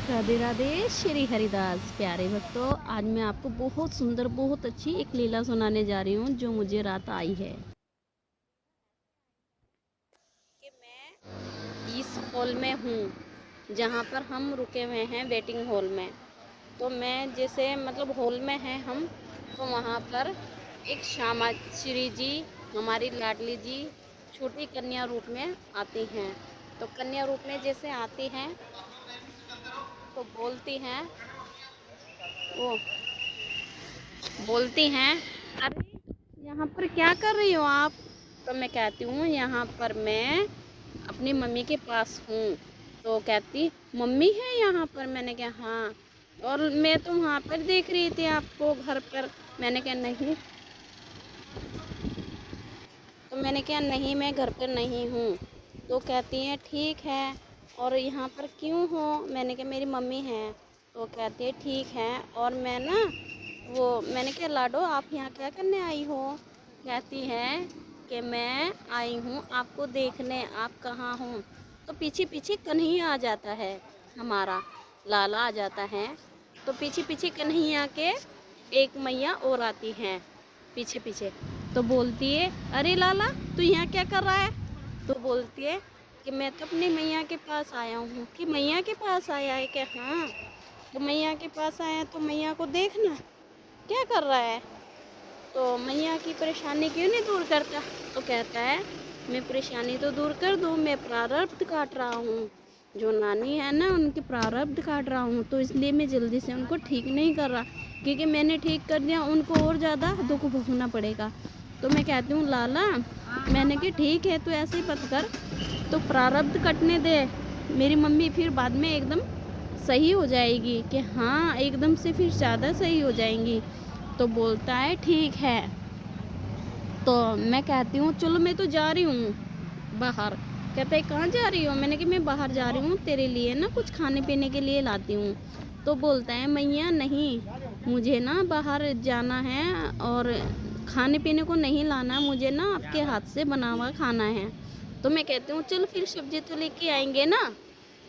राधे राधे श्री हरिदास प्यारे भक्तों। आज मैं आपको बहुत सुंदर बहुत अच्छी एक लीला सुनाने जा रही हूँ जो मुझे रात आई है कि मैं इस हॉल में हूँ जहाँ पर हम रुके हुए हैं वेटिंग हॉल में। तो मैं जैसे मतलब हॉल में हैं हम, तो वहाँ पर एक श्यामा श्री जी हमारी लाडली जी छोटी कन्या रूप में आती हैं। तो कन्या रूप में जैसे आती हैं तो वो बोलती हैं, अरे यहाँ पर क्या कर रही हो आप? तो मैं कहती हूँ यहाँ पर मैं अपनी मम्मी के पास हूँ। तो कहती मम्मी है यहाँ पर? मैंने कहा हाँ। और मैं तो वहाँ पर देख रही थी आपको घर पर। मैंने कहा नहीं। नहीं, मैं घर पर नहीं हूँ। तो कहती हैं ठीक है, और यहाँ पर क्यों हो? मैंने कहा मेरी मम्मी है। तो कहती है ठीक है, और मैं ना वो मैंने कहा लाडो आप यहाँ क्या करने आई हो? कहती है कि मैं आई हूँ आपको देखने, आप कहाँ हो? तो पीछे पीछे कन्हैया आ जाता है, हमारा लाला आ जाता है। तो पीछे पीछे कन्हैया के एक मैया और आती हैं पीछे पीछे। तो बोलती है अरे लाला तू यहाँ क्या कर रहा है? तो बोलती है कि मैं तो अपनी मैया के पास आया हूँ। कि मैया के पास आया है? कि हाँ। तो मैया के पास आया तो मैया को देखना क्या कर रहा है, तो मैया की परेशानी क्यों नहीं दूर करता? तो कहता है मैं परेशानी तो दूर कर दूँ, मैं प्रारब्ध काट रहा हूँ। जो नानी है ना उनके प्रारब्ध काट रहा हूँ, तो इसलिए मैं जल्दी से उनको ठीक नहीं कर रहा, क्योंकि मैंने ठीक कर दिया उनको और ज़्यादा दुख भोगना पड़ेगा। तो मैं कहती हूँ लाला, मैंने कि ठीक है तो ऐसे ही मत कर, तो प्रारब्ध कटने दे, मेरी मम्मी फिर बाद में एकदम सही हो जाएगी। कि हाँ एकदम से फिर ज़्यादा सही हो जाएंगी। तो बोलता है ठीक है। तो मैं कहती हूँ चलो मैं तो जा रही हूँ बाहर। कहता है कहाँ जा रही हो? मैंने कि मैं बाहर जा रही हूँ, तेरे लिए ना कुछ खाने पीने के लिए लाती हूँ। तो बोलता है मैया नहीं, मुझे ना बाहर जाना है और खाने पीने को नहीं लाना, मुझे ना आपके हाथ से बना हुआ खाना है। तो मैं कहती हूँ चल फिर सब्जी तो लेके आएंगे ना।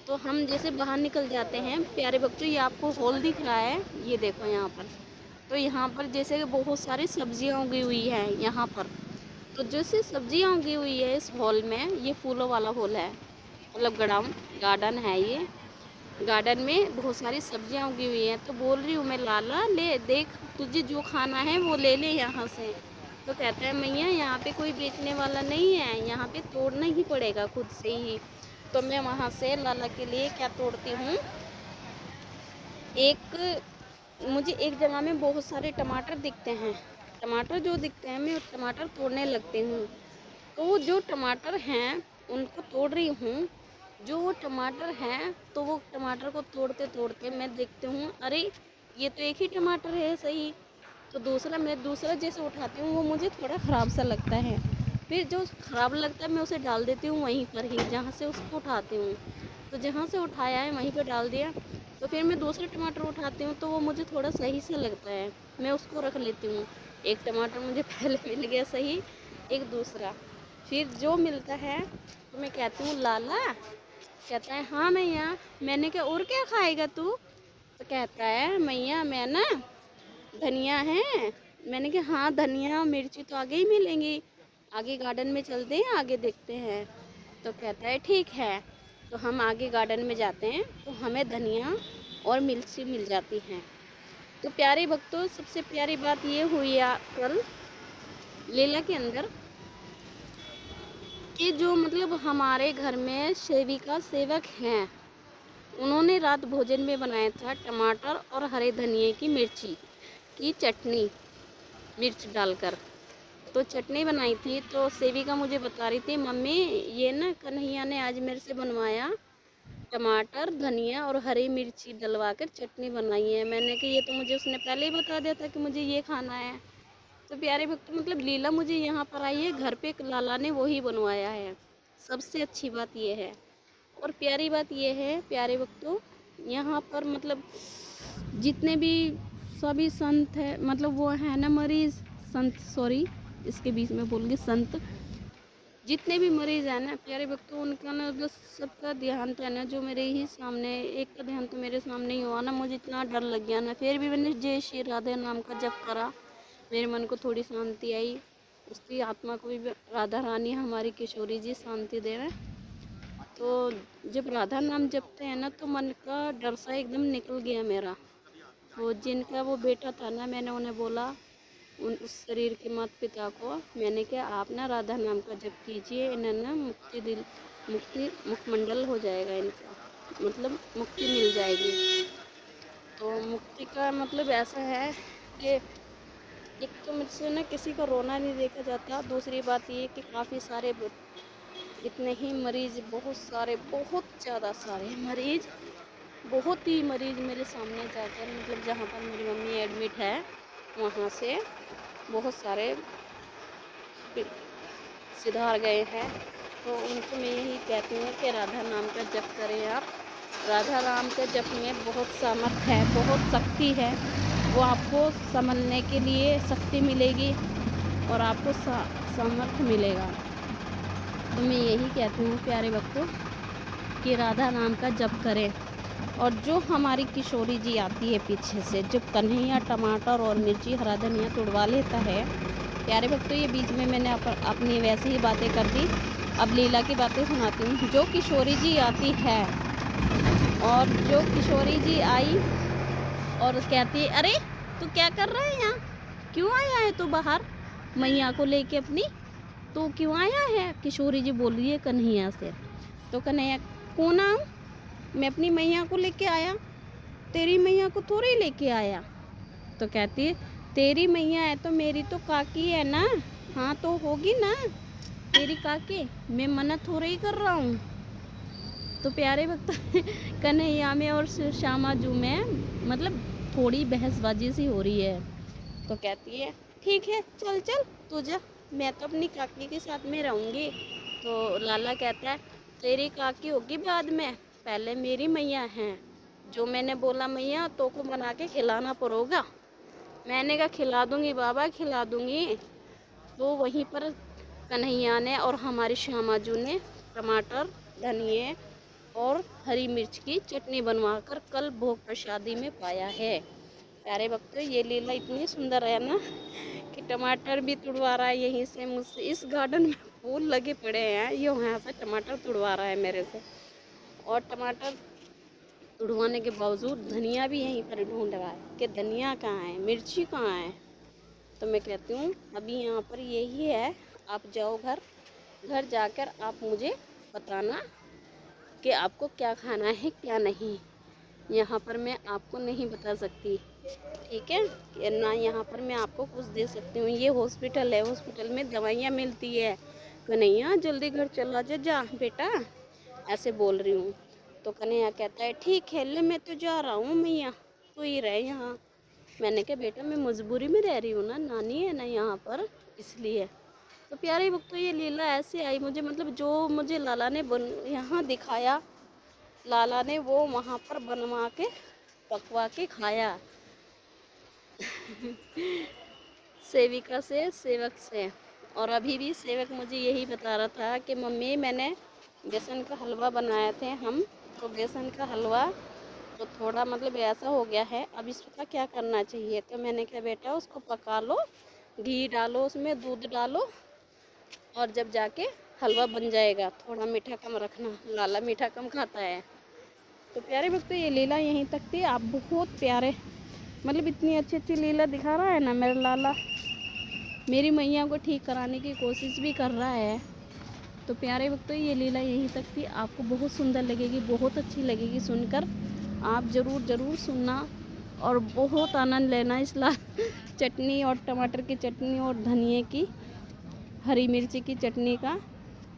तो हम जैसे बाहर निकल जाते हैं। प्यारे बच्चों ये आपको हॉल दिख रहा है, ये देखो यहाँ पर। तो यहाँ पर जैसे कि बहुत सारी सब्जियाँ उगी हुई हैं यहाँ पर। तो जैसे सब्जियाँ उगी हुई है इस हॉल में, ये फूलों वाला हॉल है, मतलब गार्डन है ये। गार्डन में बहुत सारी सब्जियाँ उगी हुई हैं। तो बोल रही हूँ मैं लाला ले देख, तुझे जो खाना है वो ले ले यहाँ से। तो कहता है मैया यहाँ पे कोई बेचने वाला नहीं है, यहाँ पे तोड़ना ही पड़ेगा खुद से ही। तो मैं वहाँ से लाला के लिए क्या तोड़ती हूँ, एक मुझे एक जगह में बहुत सारे टमाटर दिखते हैं। टमाटर जो दिखते हैं मैं टमाटर तोड़ने लगती हूँ। तो वो जो टमाटर हैं उनको तोड़ रही हूँ। जो वो टमाटर हैं तो वो टमाटर को तोड़ते तोड़ते मैं देखती हूँ अरे ये तो एक ही टमाटर है सही। तो दूसरा जैसे उठाती हूँ वो मुझे थोड़ा ख़राब सा लगता है। फिर जो ख़राब लगता है मैं उसे डाल देती हूँ वहीं पर ही जहाँ से उसको उठाती हूँ। तो जहाँ से उठाया है वहीं पर डाल दिया। तो फिर मैं दूसरे टमाटर उठाती हूँ तो वो मुझे थोड़ा सही से लगता है, मैं उसको रख लेती हूँ। एक टमाटर मुझे पहले मिल गया सही, एक दूसरा फिर जो मिलता है। तो मैं कहती हूँ लाला। कहता है हाँ मैया। मैंने कहा और क्या खाएगा तू? तो कहता है मैया मैं ना धनिया है। मैंने कहा हाँ धनिया मिर्ची तो आगे ही मिलेंगी, आगे गार्डन में चलते हैं आगे देखते हैं। तो कहता है ठीक है। तो हम आगे गार्डन में जाते हैं तो हमें धनिया और मिर्ची मिल जाती हैं। तो प्यारे भक्तों सबसे प्यारी बात ये हुई कल लीला के अंदर कि जो मतलब हमारे घर में सेविका सेवक हैं, उन्होंने रात भोजन में बनाया था टमाटर और हरे धनिए की मिर्ची की चटनी, मिर्च डालकर। तो चटनी बनाई थी। तो सेविका मुझे बता रही थी मम्मी ये ना कन्हैया ने आज मेरे से बनवाया, टमाटर धनिया और हरी मिर्ची डलवा कर चटनी बनाई है। मैंने कि ये तो मुझे उसने पहले ही बता दिया था कि मुझे ये खाना है। तो प्यारे भक्त मतलब लीला मुझे यहाँ पर आई है, घर पे लाला ने वही बनवाया है। सबसे अच्छी बात ये है। और प्यारी बात ये है प्यारे भक्तों, यहाँ पर मतलब जितने भी सभी संत है, मतलब वो है ना मरीज संत, सॉरी इसके बीच में बोल गई संत। जितने भी मरीज़ हैं ना प्यारे भक्तों, उनका ना बस सबका ध्यान तो है ना, जो मेरे ही सामने एक का ध्यान तो मेरे सामने ही हुआ ना, मुझे इतना डर लग गया ना, फिर भी मैंने जय श्री राधे नाम का जप करा। मेरे मन को थोड़ी शांति आई, उसकी आत्मा को भी राधा रानी हमारी किशोरी जी शांति दे रहे हैं। तो जब राधा नाम जपते हैं ना तो मन का डर सा एकदम निकल गया मेरा। तो जिनका वो बेटा था ना, मैंने उन्हें बोला, उन उस शरीर के माता पिता को, मैंने कहा आप ना राधा नाम का जप कीजिए, इन्हें ना मुक्ति मुखमंडल हो जाएगा इनका, मतलब मुक्ति मिल जाएगी। तो मुक्ति का मतलब ऐसा है कि एक तो मुझसे ना किसी का रोना नहीं देखा जाता, दूसरी बात ये कि काफ़ी सारे इतने ही मरीज़, बहुत सारे, बहुत ज़्यादा सारे मरीज़, बहुत ही मरीज़ मेरे सामने जाकर, मतलब जहाँ पर मेरी मम्मी एडमिट है वहाँ से बहुत सारे सुधार गए हैं। तो उनको मैं यही कहती हूँ कि राधा नाम का जप करें आप। राधा नाम के जप में बहुत सामर्थ है, बहुत शक्ति है। वो आपको संभलने के लिए शक्ति मिलेगी और आपको सामर्थ्य मिलेगा। तो मैं यही कहती हूँ प्यारे भक्तों कि राधा नाम का जप करें। और जो हमारी किशोरी जी आती है पीछे से, जो कन्हैया टमाटर और मिर्ची हरा धनिया तुड़वा लेता है, प्यारे भक्तों ये बीच में मैंने अपनी वैसी ही बातें कर दी, अब लीला की बातें सुनाती हूँ। जो किशोरी जी आती है और जो किशोरी जी आई और कहती है, अरे तू क्या कर रहा है यहाँ, क्यों आया है तू बाहर मैया को लेके अपनी, तो क्यों आया है? किशोरी जी बोल रही है कन्हैया से। तो कन्हैया, कौन आऊँ? मैं अपनी मैया को लेके आया, तेरी मैया को थोड़ी लेके आया। तो कहती है, तेरी मैया है तो मेरी तो काकी है ना, हाँ तो होगी ना तेरी काकी, मैं मना थोड़ा ही कर रहा हूँ। तो प्यारे भक्त कन्हैया में और श्यामा जू में मतलब थोड़ी बहसबाजी सी हो रही है। तो कहती है, ठीक है चल चल तू जा, मैं तो अपनी काकी के साथ में रहूँगी। तो लाला कहता है, तेरी काकी होगी बाद में, पहले मेरी मैया हैं। जो मैंने बोला मैया तो को बना के खिलाना पड़ेगा। मैंने कहा खिला दूँगी बाबा, खिला दूँगी। तो वहीं पर कन्हैया ने और हमारी श्यामा जू ने टमाटर, धनिए और हरी मिर्च की चटनी बनवाकर कल भोग प्रसादी में पाया है। प्यारे भक्तों ये लीला इतनी सुंदर है ना कि टमाटर भी तुड़वा रहा है यहीं से मुझसे, इस गार्डन में फूल लगे पड़े हैं, ये वहाँ से टमाटर तुड़वा रहा है मेरे से, और टमाटर तुड़वाने के बावजूद धनिया भी यहीं पर ढूंढ रहा है कि धनिया कहाँ है, मिर्ची कहाँ है। तो मैं कहती हूँ अभी यहाँ पर यही है, आप जाओ घर जाकर आप मुझे बताना कि आपको क्या खाना है क्या नहीं। यहाँ पर मैं आपको नहीं बता सकती, ठीक है, कि ना यहाँ पर मैं आपको कुछ दे सकती हूँ। ये हॉस्पिटल है, हॉस्पिटल में दवाइयाँ मिलती है। कन्हैया जल्दी घर चला जा बेटा, ऐसे बोल रही हूँ। तो कन्हैया कहता है, ठीक है ले मैं तो जा रहा हूँ मैया, तू ही रहे यहाँ। मैंने कहा बेटा मैं मजबूरी में रह रही हूँ ना, नानी है ना यहाँ पर, इसलिए। तो प्यारे भक्तों ये लीला ऐसे आई मुझे, मतलब जो मुझे लाला ने यहाँ दिखाया, लाला ने वो वहाँ पर बनवा के पकवा के खाया सेविका से, सेवक से। और अभी भी सेवक मुझे यही बता रहा था कि मम्मी मैंने बेसन का हलवा बनाया थे हम, तो बेसन का हलवा तो थोड़ा मतलब ऐसा हो गया है, अब इसका क्या करना चाहिए। तो मैंने कहा बेटा उसको पका लो, घी डालो उसमें, दूध डालो, और जब जाके हलवा बन जाएगा। थोड़ा मीठा कम रखना, लाला मीठा कम खाता है। तो प्यारे भक्तों ये लीला यहीं तक थी। आप बहुत प्यारे, मतलब इतनी अच्छी अच्छी लीला दिखा रहा है ना मेरा लाला, मेरी मैया को ठीक कराने की कोशिश भी कर रहा है। तो प्यारे भक्तों ये लीला यहीं तक थी। आपको बहुत सुंदर लगेगी, बहुत अच्छी लगेगी सुनकर, आप ज़रूर सुनना और बहुत आनंद लेना इस चटनी और टमाटर की चटनी और धनिए की, हरी मिर्ची की चटनी का।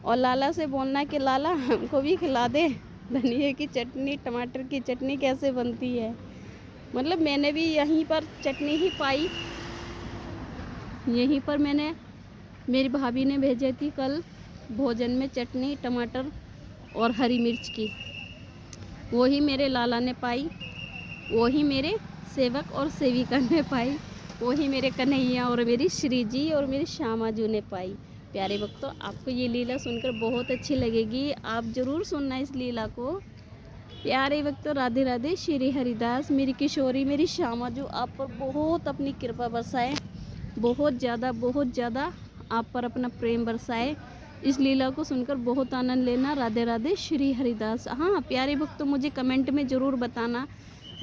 और लाला से बोलना कि लाला हमको भी खिला दे धनिए की चटनी, टमाटर की चटनी कैसे बनती है। मतलब मैंने भी यहीं पर चटनी ही पाई, यहीं पर मैंने, मेरी भाभी ने भेजी थी कल भोजन में चटनी टमाटर और हरी मिर्च की, वही मेरे लाला ने पाई, वही मेरे सेवक और सेविका ने पाई, वही मेरे कन्हैया और मेरी श्री जी और मेरी श्यामा जू ने पाई। प्यारे भक्तों, आपको ये लीला सुनकर बहुत अच्छी लगेगी, आप ज़रूर सुनना इस लीला को। प्यारे भक्तों, राधे राधे। श्री हरिदास, मेरी किशोरी, मेरी श्यामा जो आप पर बहुत अपनी कृपा बरसाए, बहुत ज़्यादा आप पर अपना प्रेम बरसाए। इस लीला को सुनकर बहुत आनंद लेना। राधे राधे। श्री हरिदास। हाँ प्यारे भक्तों, मुझे कमेंट में ज़रूर बताना,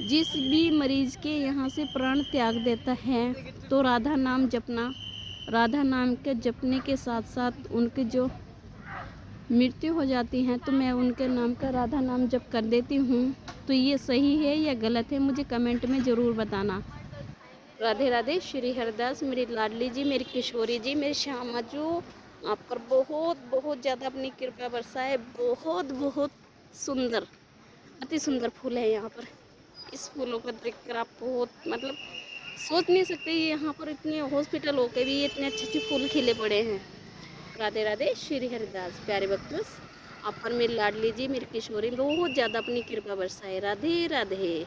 जिस भी मरीज़ के यहाँ से प्राण त्याग देता है तो राधा नाम जपना, राधा नाम के जपने के साथ साथ उनके जो मृत्यु हो जाती है तो मैं उनके नाम का राधा नाम जप कर देती हूँ। तो ये सही है या गलत है, मुझे कमेंट में ज़रूर बताना। राधे राधे। श्री हरिदास, मेरी लाडली जी, मेरी किशोरी जी, मेरी श्यामा जो आप पर बहुत ज़्यादा अपनी कृपा बरसाए। बहुत सुंदर, अति सुंदर फूल है यहाँ पर। इस फूलों को देखकर आप बहुत मतलब सोच नहीं सकते, ये यहाँ पर इतने हॉस्पिटल होके भी ये इतने अच्छे फूल खिले पड़े हैं। राधे राधे। श्री हरिदास। प्यारे भक्तों, आप पर मेरी लाडली जी, मेरी किशोरी बहुत ज़्यादा अपनी कृपा बरसाए। राधे राधे।